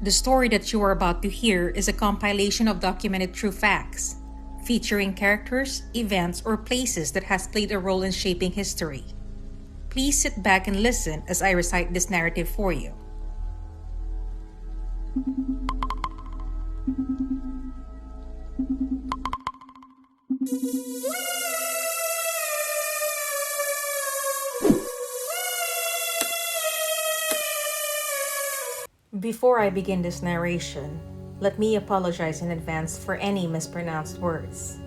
The story that you are about to hear is a compilation of documented true facts, featuring characters, events, or places that has played a role in shaping history. Please sit back and listen as I recite this narrative for you. Before I begin this narration, let me apologize in advance for any mispronounced words.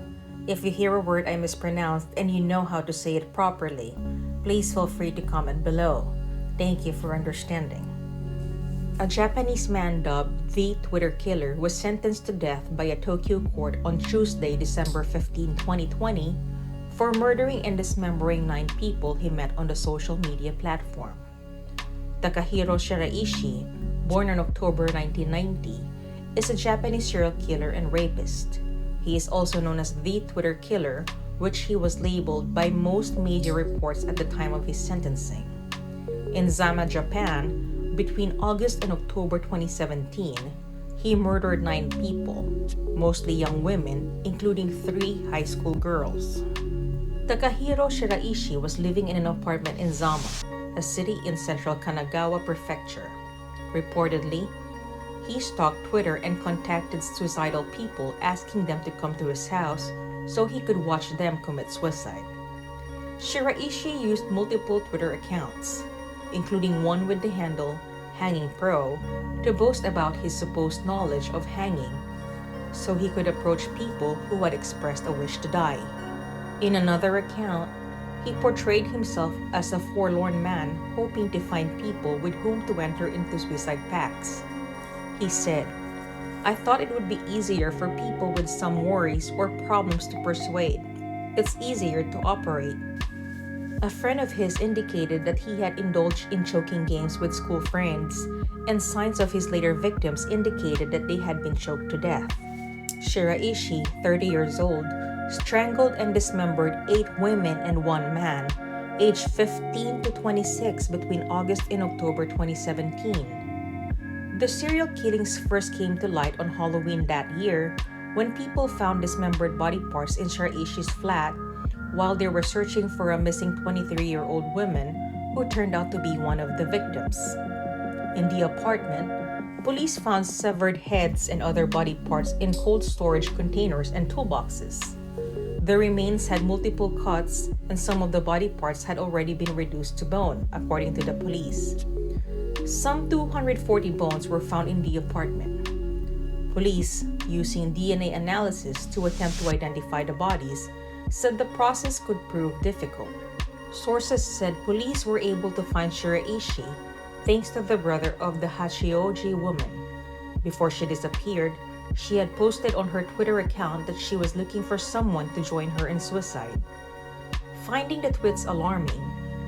If you hear a word I mispronounced and you know how to say it properly, please feel free to comment below. Thank you for understanding. A Japanese man dubbed the Twitter Killer was sentenced to death by a Tokyo court on Tuesday, December 15, 2020, for murdering and dismembering 9 people he met on the social media platform. Takahiro Shiraishi, born on October 1990, is a Japanese serial killer and rapist. He is also known as the Twitter Killer, which he was labeled by most media reports at the time of his sentencing. In Zama, Japan, between August and October 2017, he murdered 9 people, mostly young women, including 3 high school girls. Takahiro Shiraishi was living in an apartment in Zama, a city in central Kanagawa Prefecture. Reportedly, he stalked Twitter and contacted suicidal people asking them to come to his house so he could watch them commit suicide. Shiraishi used multiple Twitter accounts, including one with the handle Hanging Pro, to boast about his supposed knowledge of hanging so he could approach people who had expressed a wish to die. In another account, he portrayed himself as a forlorn man hoping to find people with whom to enter into suicide pacts. He said, "I thought it would be easier for people with some worries or problems to persuade. It's easier to operate." A friend of his indicated that he had indulged in choking games with school friends, and signs of his later victims indicated that they had been choked to death. Shiraishi, 30 years old, strangled and dismembered 8 women and 1 man, aged 15 to 26 between August and October 2017. The serial killings first came to light on Halloween that year when people found dismembered body parts in Shiraishi's flat while they were searching for a missing 23-year-old woman who turned out to be one of the victims. In the apartment, police found severed heads and other body parts in cold storage containers and toolboxes. The remains had multiple cuts, and some of the body parts had already been reduced to bone, according to the police. Some 240 bones were found in the apartment. Police, using DNA analysis to attempt to identify the bodies, said the process could prove difficult. Sources said police were able to find Shiraishi thanks to the brother of the Hachioji woman. Before she disappeared, she had posted on her Twitter account that she was looking for someone to join her in suicide. Finding the tweets alarming,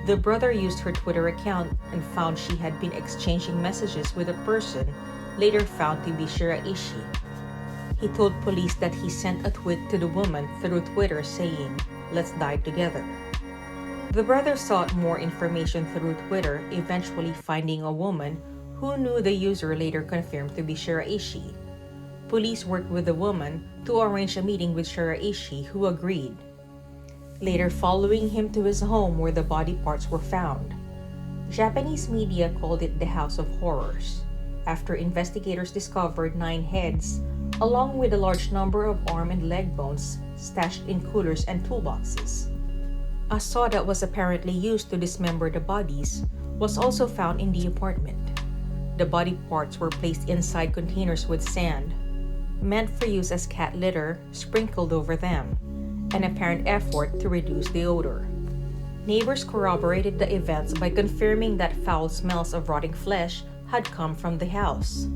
the brother used her Twitter account and found she had been exchanging messages with a person later found to be Shiraishi. He told police that he sent a tweet to the woman through Twitter saying, "Let's die together." The brother sought more information through Twitter, eventually finding a woman who knew the user later confirmed to be Shiraishi. Police worked with the woman to arrange a meeting with Shiraishi, who agreed, later following him to his home where the body parts were found. Japanese media called it the House of Horrors, after investigators discovered 9 heads, along with a large number of arm and leg bones stashed in coolers and toolboxes. A saw that was apparently used to dismember the bodies was also found in the apartment. The body parts were placed inside containers with sand, meant for use as cat litter, sprinkled over them, an apparent effort to reduce the odor. Neighbors corroborated the events by confirming that foul smells of rotting flesh had come from the house.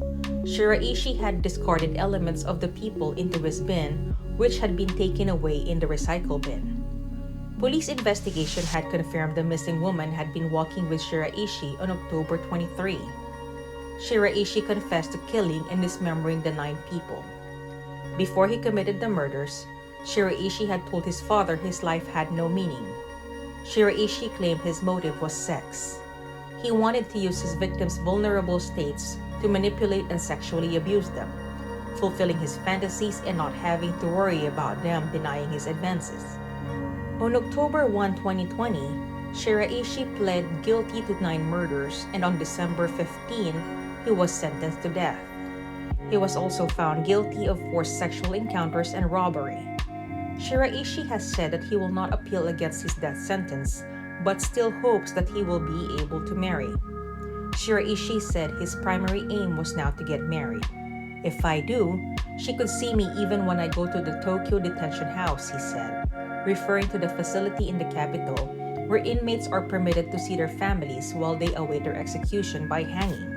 Shiraishi had discarded elements of the people into his bin, which had been taken away in the recycle bin. Police investigation had confirmed the missing woman had been walking with Shiraishi on October 23. Shiraishi confessed to killing and dismembering the 9 people. Before he committed the murders, Shiraishi had told his father his life had no meaning. Shiraishi claimed his motive was sex. He wanted to use his victims' vulnerable states to manipulate and sexually abuse them, fulfilling his fantasies and not having to worry about them denying his advances. On October 1, 2020, Shiraishi pled guilty to 9 murders, and on December 15, he was sentenced to death. He was also found guilty of forced sexual encounters and robbery. Shiraishi has said that he will not appeal against his death sentence, but still hopes that he will be able to marry. Shiraishi said his primary aim was now to get married. "If I do, she could see me even when I go to the Tokyo detention house," he said, referring to the facility in the capital where inmates are permitted to see their families while they await their execution by hanging.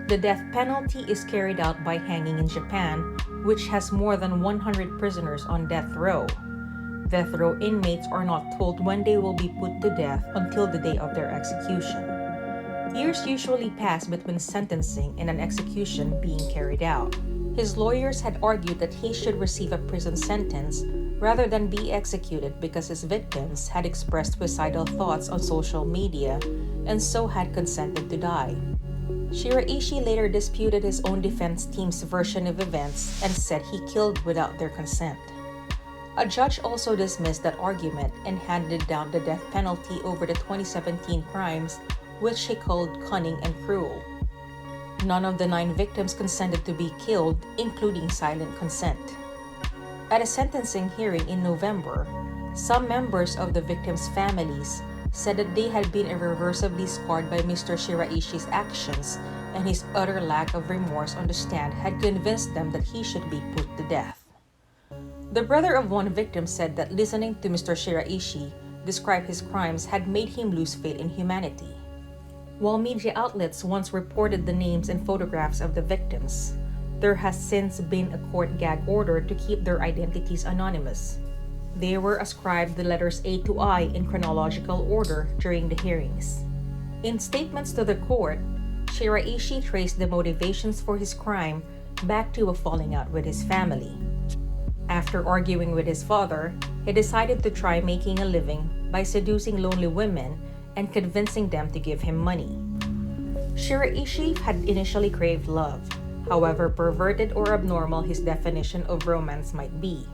The death penalty is carried out by hanging in Japan, which has more than 100 prisoners on death row. Death row inmates are not told when they will be put to death until the day of their execution. Years usually pass between sentencing and an execution being carried out. His lawyers had argued that he should receive a prison sentence rather than be executed because his victims had expressed suicidal thoughts on social media and so had consented to die. Shiraishi later disputed his own defense team's version of events and said he killed without their consent. A judge also dismissed that argument and handed down the death penalty over the 2017 crimes, which he called cunning and cruel. None of the 9 victims consented to be killed, including silent consent. At a sentencing hearing in November, some members of the victims' families said that they had been irreversibly scarred by Mr. Shiraishi's actions, and his utter lack of remorse on the stand had convinced them that he should be put to death. The brother of one victim said that listening to Mr. Shiraishi describe his crimes had made him lose faith in humanity. While media outlets once reported the names and photographs of the victims, there has since been a court gag order to keep their identities anonymous. They were ascribed the letters A to I in chronological order during the hearings. In statements to the court, Shiraishi traced the motivations for his crime back to a falling out with his family. After arguing with his father, he decided to try making a living by seducing lonely women and convincing them to give him money. Shiraishi had initially craved love, however perverted or abnormal his definition of romance might be,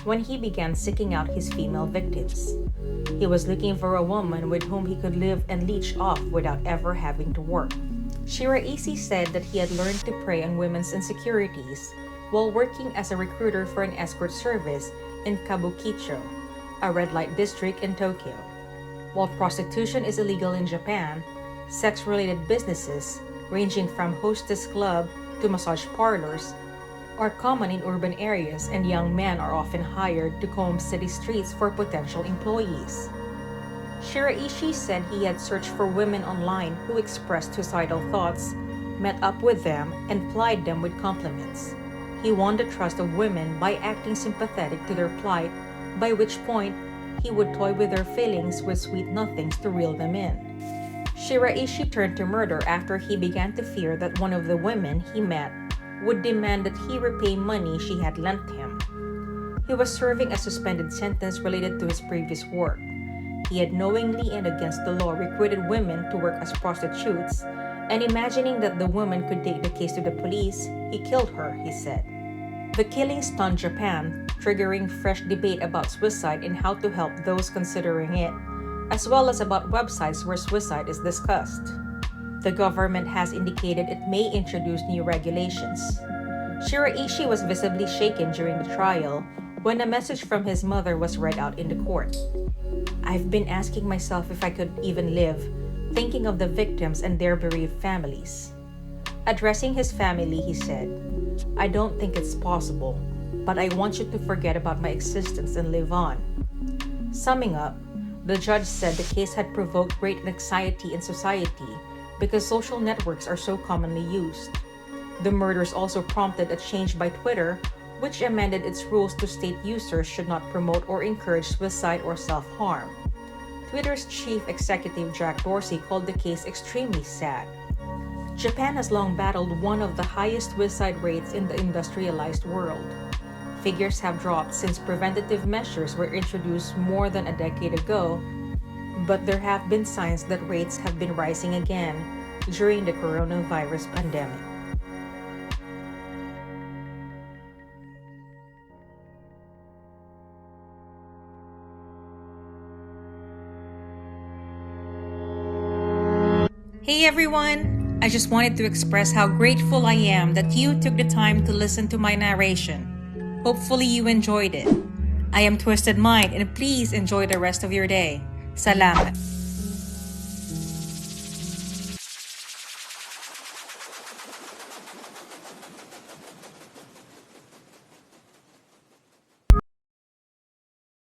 when he began seeking out his female victims. He was looking for a woman with whom he could live and leech off without ever having to work. Shiraishi said that he had learned to prey on women's insecurities while working as a recruiter for an escort service in Kabukicho, a red light district in Tokyo. While prostitution is illegal in Japan, sex-related businesses, ranging from hostess club to massage parlors, are common in urban areas, and young men are often hired to comb city streets for potential employees. Shiraishi said he had searched for women online who expressed suicidal thoughts, met up with them, and plied them with compliments. He won the trust of women by acting sympathetic to their plight, by which point he would toy with their feelings with sweet nothings to reel them in. Shiraishi turned to murder after he began to fear that one of the women he met would demand that he repay money she had lent him. He was serving a suspended sentence related to his previous work. He had knowingly and against the law recruited women to work as prostitutes, and imagining that the woman could take the case to the police, he killed her, he said. The killing stunned Japan, triggering fresh debate about suicide and how to help those considering it, as well as about websites where suicide is discussed. The government has indicated it may introduce new regulations. Shiraishi was visibly shaken during the trial when a message from his mother was read out in the court. "I've been asking myself if I could even live, thinking of the victims and their bereaved families." Addressing his family, he said, "I don't think it's possible, but I want you to forget about my existence and live on." Summing up, the judge said the case had provoked great anxiety in society because social networks are so commonly used. The murders also prompted a change by Twitter, which amended its rules to state users should not promote or encourage suicide or self-harm. Twitter's chief executive Jack Dorsey called the case extremely sad. Japan has long battled one of the highest suicide rates in the industrialized world. Figures have dropped since preventative measures were introduced more than a decade ago, but there have been signs that rates have been rising again, during the coronavirus pandemic. Hey everyone! I just wanted to express how grateful I am that you took the time to listen to my narration. Hopefully you enjoyed it. I am Twisted Mind and please enjoy the rest of your day. Salamat!